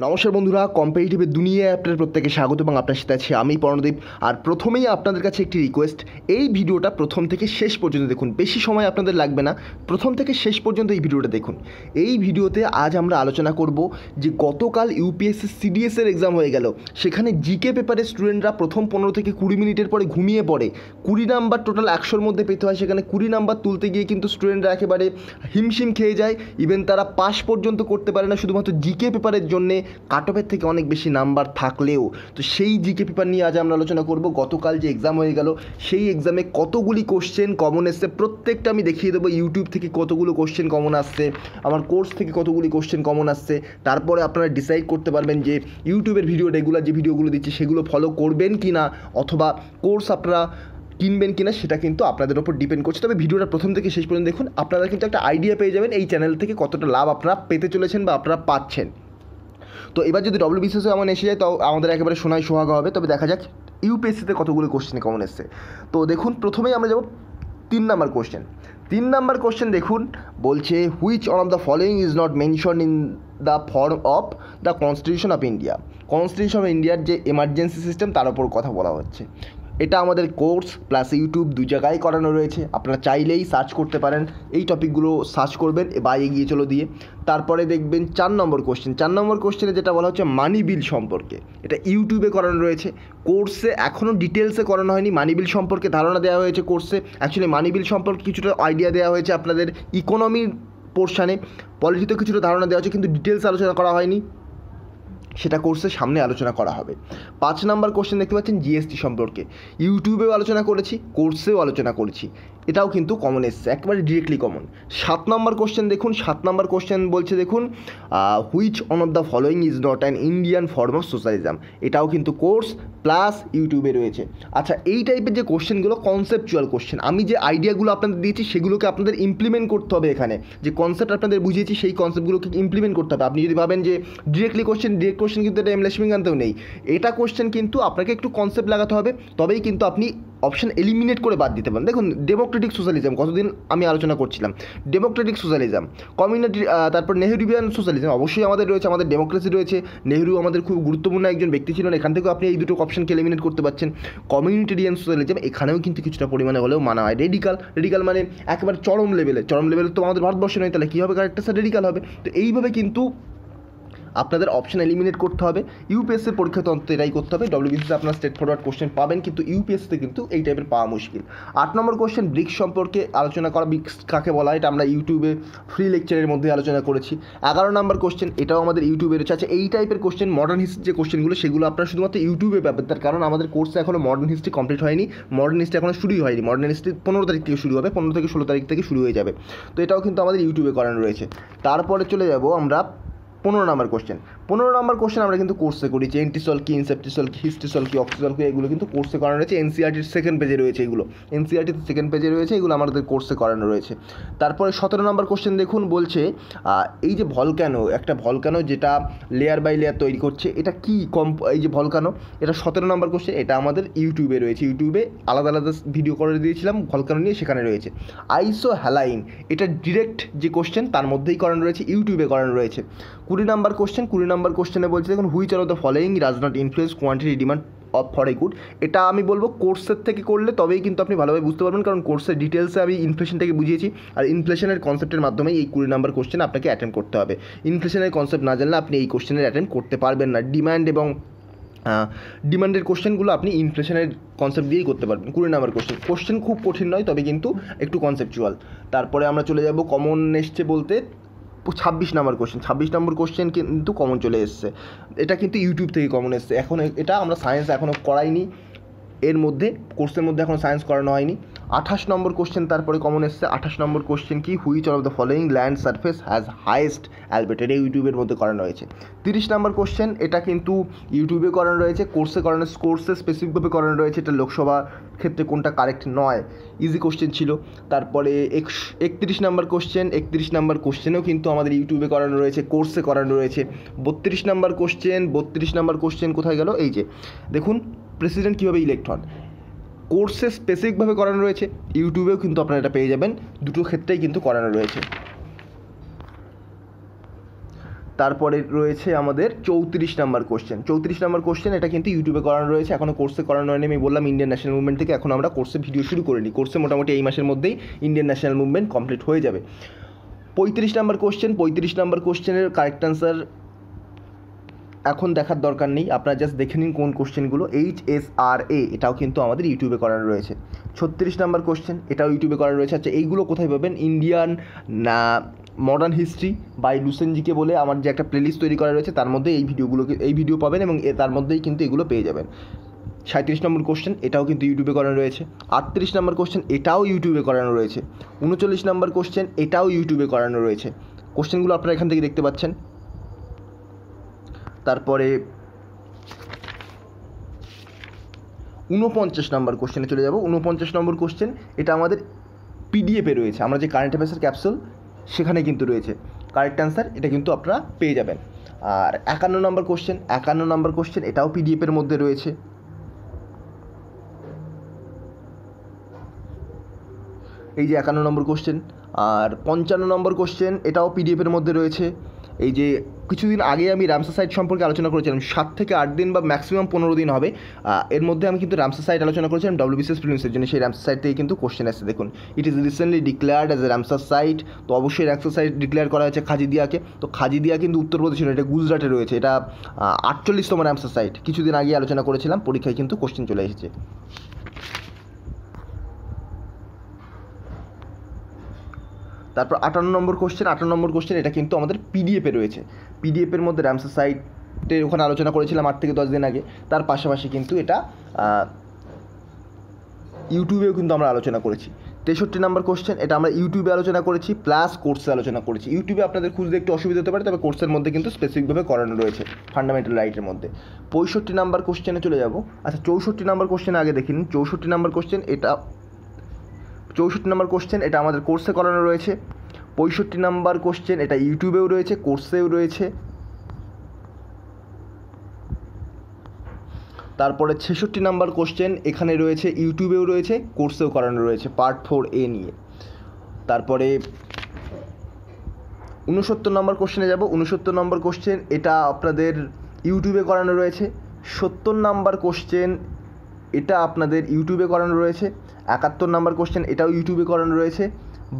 নমস্কার বন্ধুরা, কম্পিটিটিভের দুনিয়ায় আপনাদের প্রত্যেকে স্বাগত এবং আপনার সাথে আছি আমি পর্ণদীপ। আর প্রথমেই আপনাদের কাছে একটি রিকোয়েস্ট, এই ভিডিওটা প্রথম থেকে শেষ পর্যন্ত দেখুন, বেশি সময় আপনাদের লাগবে না, প্রথম থেকে শেষ পর্যন্ত এই ভিডিওটা দেখুন। এই ভিডিওতে আজ আমরা আলোচনা করব যে গতকাল ইউপিএসসি সিডিএসের এক্সাম হয়ে গেল, সেখানে জিকে পেপারের স্টুডেন্টরা প্রথম 15 থেকে 20 মিনিটের পরে ঘুমিয়ে পড়ে। 20 নাম্বার টোটাল 100-র মধ্যে পেতে হয়, সেখানে 20 নাম্বার তুলতে গিয়ে কিন্তু স্টুডেন্টরা একেবারে হিমশিম খেয়ে যায়, ইভেন তারা পাস পর্যন্ত করতে পারে না, শুধুমাত্র জিকে পেপারের জন্যে কাট অফের থেকে অনেক বেশি নাম্বার থাকলেও। তো সেই জিকে পেপার নিয়ে আজ আমরা আলোচনা করব। গতকাল যে এক্সাম হয়ে গেল, সেই এক্সামে কতগুলি কোশ্চেন কমন এসছে প্রত্যেকটা আমি দেখিয়ে দেবো। ইউটিউব থেকে কতগুলো কোশ্চেন কমন আসছে, আমার কোর্স থেকে কতগুলি কোশ্চেন কমন আসছে, তারপরে আপনারা ডিসাইড করতে পারবেন যে ইউটিউবের ভিডিও রেগুলার যে ভিডিওগুলো দিচ্ছি সেগুলো ফলো করবেন কি না, অথবা কোর্স আপনারা কিনবেন কিনা সেটা কিন্তু আপনাদের ওপর ডিপেন্ড করছে। তবে ভিডিওটা প্রথম থেকে শেষ পর্যন্ত দেখুন, আপনারা কিন্তু একটা আইডিয়া পেয়ে যাবেন এই চ্যানেল থেকে কতটা লাভ আপনারা পেতে চলেছেন বা আপনারা পাচ্ছেন। তো এবার যদি ডব্লিউবিসিএসে এমন এসে যায়, তো আমাদের একেবারে সোনায় সোহাগা হবে। তবে দেখা যাক ইউপিএসসিতে কতগুলো কোশ্চেন কমন এসছে। তো দেখুন, প্রথমেই আমরা যাব 3 নাম্বার কোশ্চেন। 3 নাম্বার কোশ্চেন দেখুন, বলছে which one of the following is not mention in the form of the constitution of India. Constitution of ইন্ডিয়ার যে এমার্জেন্সি সিস্টেম তার উপর কথা বলা হচ্ছে। এটা আমাদের কোর্স প্লাস ইউটিউব দুই জায়গায় করানো রয়েছে, আপনারা চাইলেই সার্চ করতে পারেন, এই টপিকগুলো সার্চ করবেন বা এগিয়ে চলো দিয়ে। তারপরে দেখবেন 4 নম্বর কোশ্চেন। 4 নম্বর কোশ্চেনে যেটা বলা হচ্ছে মানি বিল সম্পর্কে, এটা ইউটিউবে করানো রয়েছে, কোর্সে এখনও ডিটেলসে করানো হয়নি। মানি বিল সম্পর্কে ধারণা দেওয়া হয়েছে কোর্সে, অ্যাকচুয়ালি মানি বিল সম্পর্কে কিছুটা আইডিয়া দেওয়া হয়েছে আপনাদের ইকোনমির পোর্শানে, পলিটিতে কিছুটা ধারণা দেওয়া হয়েছে, কিন্তু ডিটেলস আলোচনা করা হয়নি, সেটা কোর্সের সামনে আলোচনা করা হবে। 5 নাম্বার কোশ্চেন দেখতে পাচ্ছেন জিএসটি সম্পর্কে, ইউটিউবেও আলোচনা করেছি, কোর্সেও আলোচনা করেছি, এটাও কিন্তু কমন এসছে, একেবারে ডিরেক্টলি কমন। 7 নম্বর কোশ্চেন দেখুন, 7 নম্বর কোশ্চেন বলছে দেখুন which one of the following is not an Indian form of socialism. এটাও কিন্তু কোর্স প্লাস ইউটিউবে রয়েছে। আচ্ছা, এই টাইপের যে কোশ্চেনগুলো কনসেপচুয়াল কোশ্চেন, আমি যে আইডিয়াগুলো আপনাদের দিয়েছি সেগুলোকে আপনাদের ইমপ্লিমেন্ট করতে হবে। এখানে যে কনসেপ্ট আপনাদের বুঝিয়েছি সেই কনসেপ্টগুলোকে ইমপ্লিমেন্ট করতে হবে। আপনি যদি ভাবেন যে ডিরেক্টলি কোশ্চেন, ডিরেক্ট কোশ্চেন কিন্তু এটা এমলেশমিং আনতেও নেই, এটা কোশ্চেন কিন্তু আপনাকে একটু কনসেপ্ট লাগাতে হবে, তবেই কিন্তু আপনি অপশন এলিমিনেট করে বাদ দিতে পারেন। দেখুন, ডেমোক্রেটিক সোশ্যালিজম কতদিন আমি আলোচনা করছিলাম, ডেমোক্রেটিক সোশ্যালিজম, কমিউনিটি, তারপর নেহরুভিয়ান সোশ্যালিজম অবশ্যই আমাদের রয়েছে, আমাদের ডেমোক্রেসি রয়েছে, নেহরু আমাদের খুব গুরুত্বপূর্ণ একজন ব্যক্তি ছিলেন, এখান থেকেও আপনি এই দুটো অপশনকে এলিমিনেট করতে পারছেন। কমিউনিটেরিয়ান সোশ্যালিজম এখানেও কিন্তু কিছুটা পরিমাণে হলেও মানা হয়। রেডিকাল মানে একেবারে চরম লেভেলে তো আমাদের ভারতবর্ষে নয়, তাহলে কী হবে, কারেক্টার স্যার রেডিকাল হবে। তো এইভাবে কিন্তু আপনাদের অপশন এলিমিনেট করতে হবে। ইউপিএসসির পরীক্ষা তো অন্তত এটাই করতে হবে। ডব্লিউবিসিতে আপনার স্ট্রেট ফরওয়ার্ড কোশ্চেন পাবেন, কিন্তু ইউপিএসসিতে কিন্তু এই টাইপের পাওয়া মুশকিল। 8 নম্বর কোশ্চেন ব্রিক্স সম্পর্কে আলোচনা করা, ব্রিক্স কাকে বলা, এটা আমরা ইউটিউবে ফ্রি লেকচারের মধ্যে আলোচনা করেছি। 11 নম্বর কোশ্চেন, এটাও আমাদের ইউটিউবে রয়েছে। আচ্ছা, এই টাইপের কোশ্চেন মডার্ন হিস্ট্রি যে কোশ্চেনগুলো, সেগুলো আপনারা শুধুমাত্র ইউটিউবে পাবেন, তার কারণ আমাদের কোর্সে এখনও মডার্ন হিস্ট্রি কমপ্লিট হয়নি, মডার্ন হিস্ট্রি এখনও শুরুই হয়নি। মডার্ন হিস্ট্রি 15 তারিখ থেকে শুরু হবে, 15 থেকে 16 তারিখ থেকে শুরু হয়ে যাবে। তো এটাও কিন্তু আমাদের ইউটিউবে করানো রয়েছে। তারপরে চলে যাব আমরা 15 নম্বর কোশ্চেন। 15 নম্বর কোশ্চেন আমরা কিন্তু কোর্সে করেছি, এন্টিসল কি, ইনসেপ্টিসল কি, হিস্টিসল কি, অক্সিসল কি, এগুলো কিন্তু কোর্সে করানো রয়েছে। এনসিআরটির সেকেন্ড পেজে রয়েছে, এগুলো এনসিআরটির সেকেন্ড পেজে রয়েছে, এগুলো আমাদের কোর্সে করানো রয়েছে। তারপরে 17 নম্বর কোশ্চেন দেখুন, বলছে এই যে ভলক্যানো, একটা ভলক্যানো যেটা লেয়ার বাই লেয়ার তৈরি করছে, এটা কি এই যে ভলক্যানো, এটা 17 নম্বর কোশ্চেন, এটা আমাদের ইউটিউবে রয়েছে, ইউটিউবে আলাদা আলাদা ভিডিও করে দিয়েছিলাম ভলক্যানো নিয়ে, সেখানে রয়েছে। আইসো হ্যালাইন, এটা ডিরেক্ট যে কোশ্চেন তার মধ্যেই করানো রয়েছে, ইউটিউবে করানো রয়েছে। 20 নম্বর কোশ্চেন, 20 নম্বর কোশ্চেনে বলছে দেখুন which of the following does not influence quantity demand of for a good. এটা আমি বলবো কোর্সের থেকে করলে তবেই কিন্তু আপনি ভালোভাবে বুঝতে পারবেন, কারণ কোর্সের ডিটেলসে আমি ইনফ্লেশনটাকে বুঝিয়েছি, আর ইনফ্লেশনের কনসেপ্টের মাধ্যমেই এই 20 নম্বর কোশ্চেন আপনাকে অ্যাটেম্প করতে হবে। ইনফ্লেশনের কনসেপ্ট না জানলে আপনি এই কোশ্চেনের অ্যাটেম্প করতে পারবেন না। ডিমান্ডের কোশ্চেনগুলো আপনি ইনফ্লেশনের কনসেপ্ট দিয়েই করতে পারবেন। 20 নম্বর কোশ্চেন খুব কঠিন নয়, তবে কিন্তু একটু কনসেপচুয়াল। তারপরে আমরা চলে যাব কমন এসছে বলতে 26 নম্বর কোশ্চেন। 26 নম্বর কোশ্চেন কিন্তু কমন চলে এসছে, এটা কিন্তু ইউটিউব থেকে কমন এসছে। এখন এটা আমরা সায়েন্স এখনও করাইনি, এর মধ্যে কোর্সের মধ্যে এখনও সায়েন্স করানো হয়নি। 28 নম্বর কোশ্চেন তারপরে কমন এসছে। 28 নম্বর কোশ্চেন কি, which of the following land surface has highest altitude, এটা ইউটিউবের মধ্যে করানো হয়েছে। 30 নম্বর কোশ্চেন, এটা কিন্তু ইউটিউবে করানো রয়েছে, কোর্সে স্পেসিফিকভাবে করানো রয়েছে, এটা লোকসভা ক্ষেত্রে কোনটা কারেক্ট নয়, ইজি কোশ্চেন ছিল। তারপরে 31 নম্বর কোশ্চেন, 31 নম্বর কোশ্চেনও কিন্তু আমাদের ইউটিউবে করানো রয়েছে, কোর্সে করানো রয়েছে। 32 নম্বর কোশ্চেন, 32 নম্বর কোশ্চেন কোথায় গেল, এই যে দেখুন, প্রেসিডেন্ট কীভাবে ইলেক্ট হন, কোর্সে স্পেসিফিকভাবে করানো রয়েছে, ইউটিউবেও কিন্তু আপনারা এটা পেয়ে যাবেন, দুটো ক্ষেত্রেই কিন্তু করানো রয়েছে। তারপরে রয়েছে আমাদের 34 নাম্বার কোশ্চেন। 34 নাম্বার কোশ্চেন এটা কিন্তু ইউটিউবে করানো রয়েছে, এখনও কোর্সে করানো হয়নি। আমি বললাম ইন্ডিয়ান ন্যাশনাল মুভমেন্ট থেকে এখন আমরা কোর্সে ভিডিও শুরু করিনি। কোর্সে মোটামুটি এই মাসের মধ্যেই ইন্ডিয়ান ন্যাশনাল মুভমেন্ট কমপ্লিট হয়ে যাবে। 35 নাম্বার কোশ্চেন। 35 নাম্বার কোশ্চেনের কারেক্ট অ্যান্সার এখন দেখার দরকার নেই, আপনারা জাস্ট দেখে নিন কোন কোশ্চেনগুলো। HSRA এটাও কিন্তু আমাদের ইউটিউবে করানো রয়েছে। 36 নাম্বার কোশ্চেন এটাও ইউটিউবে করানো রয়েছে। আচ্ছা এইগুলো কোথায় পাবেন? ইন্ডিয়ান না মডার্ন হিস্ট্রি বাই লুসেনজিকে বলে আমার যে একটা প্লেলিস্ট তৈরি করা রয়েছে তার মধ্যে এই ভিডিও পাবেন এবং তার মধ্যেই কিন্তু এগুলো পেয়ে যাবেন। 37 নম্বর কোশ্চেন এটাও কিন্তু ইউটিউবে করানো রয়েছে। 38 নম্বর কোশ্চেন এটাও ইউটিউবে করানো রয়েছে। 39 নম্বর কোশ্চেন এটাও ইউটিউবে করানো রয়েছে। কোশ্চেনগুলো আপনারা এখান থেকে দেখতে পাচ্ছেন। তারপরে 49 নম্বর কোশ্চেনে চলে যাব। 49 নম্বর কোশ্চেন এটা আমাদের পিডিএফে রয়েছে, আমরা যে কারেন্ট অ্যাফেয়ার্সের ক্যাপসুল সেখানে কিন্তু রয়েছে। কারেক্ট অ্যান্সার এটা কিন্তু আপনারা পেয়ে যাবেন। আর 51 নম্বর কোশ্চেন, 51 নম্বর কোশ্চেন এটাও পিডিএফের মধ্যে রয়েছে। এই যে 51 নম্বর কোশ্চেন। আর 55 নম্বর কোশ্চেন এটাও পিডিএফের মধ্যে রয়েছে। এই যে কিছুদিন আগে আমি রামসার সাইট সম্পর্কে আলোচনা করেছিলাম, 7 থেকে 8 দিন বা ম্যাক্সিমাম 15 দিন হবে। এর মধ্যে আমি কিন্তু রামসার সাইট আলোচনা করেছিলাম WBCS প্রিলিমসের জন্য। সেই রামসার সাইট থেকে কিন্তু কোশ্চেন আসছে, দেখুন it is recently declared as a Ramsar site. তো অবশ্যই রামসার সাইট ডিক্লেয়ার করা হয়েছে খাজিদিয়াকে। তো খাজিদিয়া কিন্তু উত্তরপ্রদেশে নয়, এটা গুজরাটে রয়েছে। এটা 48তম রামসার সাইট। কিছুদিন আগে আলোচনা করেছিলাম, পরীক্ষায় কিন্তু কোশ্চেন চলে এসেছে। তারপর 58 নম্বর কোশ্চেন। 58 নম্বর কোশ্চেন এটা কিন্তু আমাদের পিডিএফে রয়েছে। পিডিএফের মধ্যে রামসার সাইটের ওখানে আলোচনা করেছিলাম 8 থেকে 10 দিন আগে। তার পাশাপাশি কিন্তু এটা ইউটিউবেও কিন্তু আমরা আলোচনা করেছি। 63 নম্বর কোশ্চেন এটা আমরা ইউটিউবে আলোচনা করেছি প্লাস কোর্সে আলোচনা করেছি। ইউটিউবে আপনাদের খুঁজতে একটু অসুবিধা হতে পারে, তবে কোর্সের মধ্যে কিন্তু স্পেসিফিকভাবে করানো রয়েছে ফান্ডামেন্টাল রাইটের মধ্যে। 65 নম্বর কোশ্চেনে চলে যাব। আচ্ছা 64 নম্বর কোশ্চেন আগে দেখে নিন। 64 নম্বর কোশ্চেন এটা 64 নম্বর কোশ্চেন এটা আমাদের কোর্সে করানো রয়েছে। 65 নম্বর কোশ্চেন এটা ইউটিউবেও রয়েছে, কোর্সেও রয়েছে। তারপরে 66 নম্বর কোশ্চেন এখানে রয়েছে, ইউটিউবেও রয়েছে, কোর্সেও করানো রয়েছে পার্ট 4A নিয়ে। তারপরে 69 নম্বর কোশ্চেনে যাব। 69 নম্বর কোশ্চেন এটা আপনাদের ইউটিউবে করানো রয়েছে। 70 নম্বর কোশ্চেন এটা আপনাদের ইউটিউবে করানো রয়েছে। 71 নম্বর কোশ্চেন এটাও ইউটিউবে করানো রয়েছে।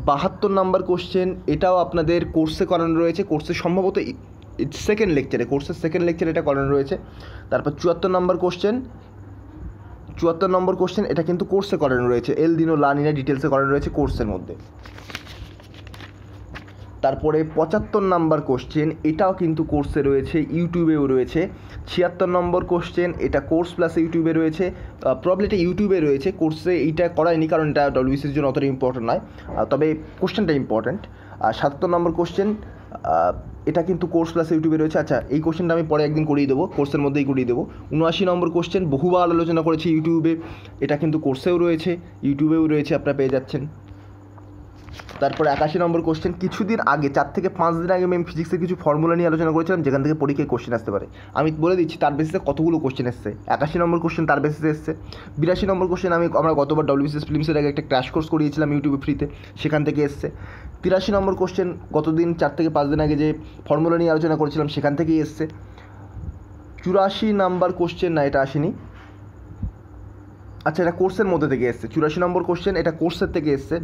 72 নম্বর কোশ্চেন এটাও আপনাদের কোর্সে করানো রয়েছে, কোর্সে সম্ভবত সেকেন্ড লেকচারে, কোর্সের সেকেন্ড লেকচারে এটা করানো রয়েছে। তারপর 74 নম্বর কোশ্চেন, 74 নম্বর কোশ্চেন এটা কিন্তু কোর্সে করানো রয়েছে, এল দিনো লা নিনা ডিটেলসে করানো রয়েছে কোর্সের মধ্যে। তারপরে 75 নম্বর কোশ্চেন এটাও কিন্তু কোর্সে রয়েছে, ইউটিউবেও রয়েছে। 76 নম্বর কোশ্চেন এটা কোর্স প্লাস ইউটিউবে রয়েছে। প্রবলি এটা ইউটিউবে রয়েছে, কোর্সে এইটা করায়নি কারণ এটা WBCSর জন্য অতটা ইম্পর্টেন্ট নয়, তবে কোশ্চেনটা ইম্পর্ট্যান্ট। আর 77 নম্বর কোশ্চেন এটা কিন্তু কোর্স প্লাস ইউটিউবে রয়েছে। আচ্ছা এই কোশ্চেনটা আমি পরে একদিন করিয়ে দেবো, কোর্সের মধ্যেই করিয়ে দেবো। 79 নম্বর কোশ্চেন বহুবার আলোচনা করেছি ইউটিউবে, এটা কিন্তু কোর্সেও রয়েছে, ইউটিউবেও রয়েছে, আপনারা পেয়ে যাচ্ছেন। তারপরে 81 নম্বর কোশ্চেন কিছুদিন আগে 4 থেকে 5 দিন আগে আমি ফিজিক্সের কিছু ফর্মুলা নিয়ে আলোচনা করেছিলাম যেখান থেকে পরীক্ষায় কোশ্চেন আসতে পারে। আমি বলে দিচ্ছি তার বেসিসে কতগুলো কোশ্চেন এসছে। 81 নম্বর কোশ্চেন তার বেসিসে এসছে। 82 নম্বর কোশ্চেন আমরা গতবার WBCS প্রিলিমসের আগে একটা ক্র্যাশ কোর্স করিয়েছিলাম ইউটিউবে ফ্রিতে, সেখান থেকে এসছে। 83 নম্বর কোশ্চেন গতদিন 4 থেকে 5 দিন আগে যে ফর্মুলা নিয়ে আলোচনা করেছিলাম সেখান থেকেই এসছে। 84 নম্বর কোশ্চেন না এটা আসেনি, আচ্ছা এটা কোর্সের মধ্যে থেকে এসছে। 84 নম্বর কোশ্চেন এটা কোর্সের থেকে এসছে,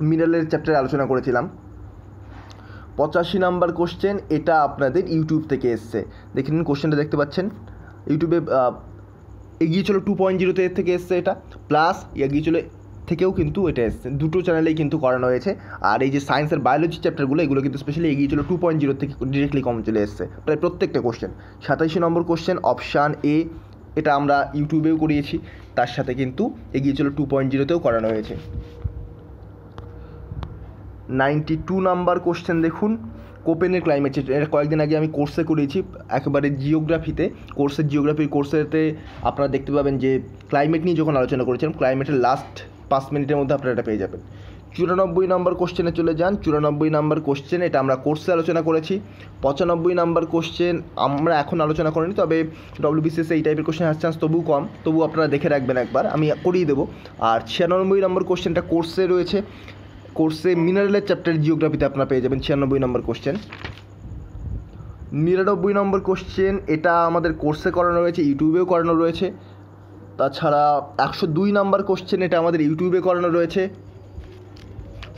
মিনারেলের চ্যাপ্টারে আলোচনা করেছিলাম। 85 নাম্বার কোশ্চেন এটা আপনাদের ইউটিউব থেকে এসছে, দেখে নিন কোশ্চেনটা দেখতে পাচ্ছেন। ইউটিউবে এগিয়ে চলো 2.0 থেকে এসছে এটা, প্লাস এগিয়ে চলো থেকেও কিন্তু এটা এসছে, দুটো চ্যানেলেই কিন্তু করানো হয়েছে। আর এই যে সায়েন্সের বায়োলজি চ্যাপ্টারগুলো এগুলো কিন্তু স্পেশালি এগিয়ে চলো 2.0 থেকে ডিরেক্টলি কম চলে এসছে প্রায় প্রত্যেকটা question. 27 number question option A এটা আমরা ইউটিউবেও করিয়েছি, তার সাথে কিন্তু এগিয়ে চলো 2.0তেও করানো হয়েছে। 92 নাম্বার কোশ্চেন দেখুন কোপেনের ক্লাইমেট চেঞ্জ, এটা কয়েকদিন আগে আমি কোর্সে করিয়েছি একেবারে জিওগ্রাফিতে, কোর্সেতে আপনারা দেখতে পাবেন যে ক্লাইমেট নিয়ে যখন আলোচনা করেছিলাম ক্লাইমেটের লাস্ট 5 মিনিটের মধ্যে আপনারা এটা পেয়ে যাবেন। 94 নাম্বার কোশ্চেনে চলে যান। 94 নাম্বার কোশ্চেন এটা আমরা কোর্সে আলোচনা করেছি। 95 নাম্বার কোশ্চেন আমরা এখন আলোচনা করিনি, তবে WBCS এই টাইপের কোশ্চেন আসার চান্স তবু কম, তবু আপনারা দেখে রাখবেন একবার, আমি করিয়ে দেবো। আর 96 নম্বর কোশ্চেনটা কোর্সে রয়েছে, কোর্সে মিনারেলের চ্যাপ্টার জিওগ্রাফিতে আপনারা পেয়ে যাবেন 96 নম্বর কোশ্চেন। 99 নম্বর কোশ্চেন, এটা আমাদের কোর্সে করানো রয়েছে, ইউটিউবেও করানো রয়েছে। তাছাড়া 102 নাম্বার কোশ্চেন, এটা আমাদের ইউটিউবে করানো রয়েছে।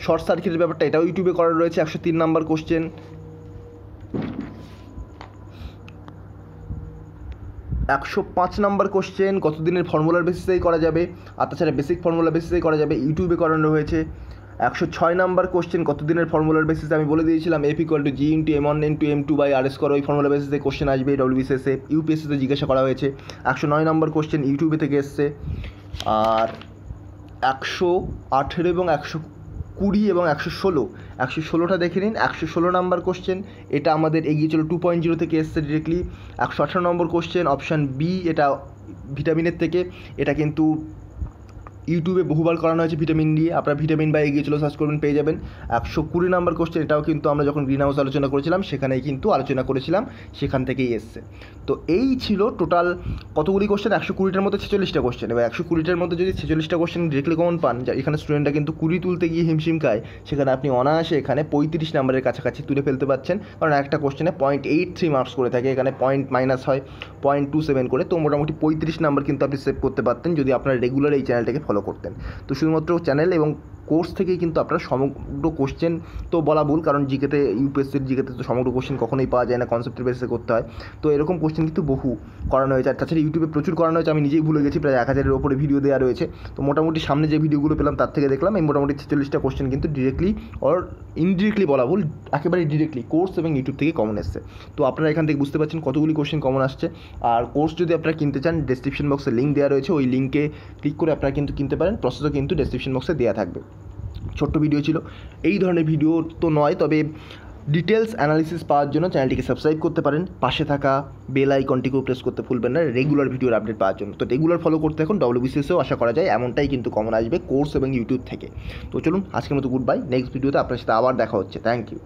শর্ট সার্কিটের ব্যাপারটা এটাও ইউটিউবে করানো রয়েছে। 103 নাম্বার কোশ্চেন। 105 নাম্বার কোশ্চেন কতদিনের ফর্মুলার বেসিসেই করা যাবে, আর তাছাড়া বেসিক ফর্মুলা বেসিসেই করা যাবে, ইউটিউবে করানো হয়েছে। 106 নাম্বার কোশ্চেন কতদিনের ফর্মুলার বেসিসে, আমি বলে দিয়েছিলাম F = G × M1 × M2/R², ওই ফর্মুলা বেসিসে কোশ্চেন আসবে WBCSে, UPSCতে জিজ্ঞাসা করা হয়েছে। 109 নাম্বার কোশ্চেন ইউটিউবে থেকে এসছে। আর 118 এবং 120 এবং 116টা দেখে নিন। 116 নাম্বার কোশ্চেন, এটা আমাদের এগিয়ে চলো 2.0 থেকে এসছে ডিরেক্টলি। 118 নম্বর কোশ্চেন অপশান বি, এটা ভিটামিনের থেকে, এটা কিন্তু ইউটিউবে বহুবার করানো হয়েছে ভিটামিন দিয়ে, আপনারা ভিটামিন বা এগিয়ে চলো সার্চ করবেন, পেয়ে যাবেন। 120 নাম্বার কোশ্চেন, এটাও কিন্তু আমরা যখন গ্রিন হাউস আলোচনা করেছিলাম সেখানেই কিন্তু আলোচনা করেছিলাম, সেখান থেকেই এসছে। তো এই ছিল টোটাল কতগুলি কোশ্চেন, 120টার মধ্যে 46টা কোশ্চেন। এবার 120টার মধ্যে যদি 46টা কোশ্চেন ডিরেক্টলি কমন পান, এখানে স্টুডেন্টরা কিন্তু 20 তুলতে গিয়ে হিমশিম খায়, সেখানে আপনি অনায়াসে এখানে 35 নাম্বারের কাছাকাছি তুলে ফেলতে পারছেন, কারণ একটা কোশ্চেনে 0.83 মার্কস করে থাকে, এখানে পয়েন্ট মাইনাস হয় 0.27 করে। তো মোটামুটি 35 নাম্বার কিন্তু আপনি সেভ করতে পারতেন যদি আপনারা রেগুলার এই চ্যানেলটাকে ফলো করতেন। তো শুধুমাত্র চ্যানেল এবং কোর্স থেকেই কিন্তু আপনারা সমগ্র কোশ্চেন, তো বলা ভুল, কারণ জিকেতে ইউপিএসসির জিকেতে তো সমগ্র কোশ্চেন কখনোই পাওয়া যায় না, কনসেপ্টের বেসে করতে হয়। তো এরকম কোশ্চেন কিন্তু বহু করানো হয়েছে, আর তাছাড়া ইউটিউবে প্রচুর করানো হয়েছে, আমি নিজেই ভুলে গেছি, প্রায় 1000-এর ওপরে ভিডিও দেওয়া রয়েছে। তো মোটামুটি সামনে যে ভিডিওগুলো পেলাম তার থেকে দেখলাম এই মোটামুটি 46টা কোশ্চেন কিন্তু ডিরেক্টলি অর ইনডিরেক্টলি বলা ভুল, একেবারে ডিরেক্টলি কোর্স এবং ইউটিউব থেকে কমন এসছে। তো আপনারা এখান থেকে বুঝতে পারছেন কতগুলি কোশ্চেন কমন আসছে। আর কোর্স যদি আপনারা কিনতে চান, ডেসক্রিপশন বক্সে লিঙ্ক দেওয়া রয়েছে, ওই লিঙ্কে ক্লিক করে আপনারা কিন্তু কিনতে পারেন, প্রসেসও কিন্তু ডেসক্রিপশন বক্সে দেওয়া থাকবে। ছোট্ট ভিডিও ছিল, এই ধরনের ভিডিও তো নয়, তবে ডিটেলস অ্যানালিসিস পাওয়ার জন্য চ্যানেলটিকে সাবস্ক্রাইব করতে পারেন, পাশে থাকা বেল আইকনটিকেও প্রেস করতে ভুলবেন না রেগুলার ভিডিওর আপডেট পাওয়ার জন্য। তো রেগুলার ফলো করতে এখন WBCSেও আশা করা যায় এমনটাই কিন্তু কমন আসবে কোর্স এবং ইউটিউব থেকে। তো চলুন আজকের মতো গুড বাই, নেক্সট ভিডিওতে আপনার সাথে আবার দেখা হচ্ছে। Thank you.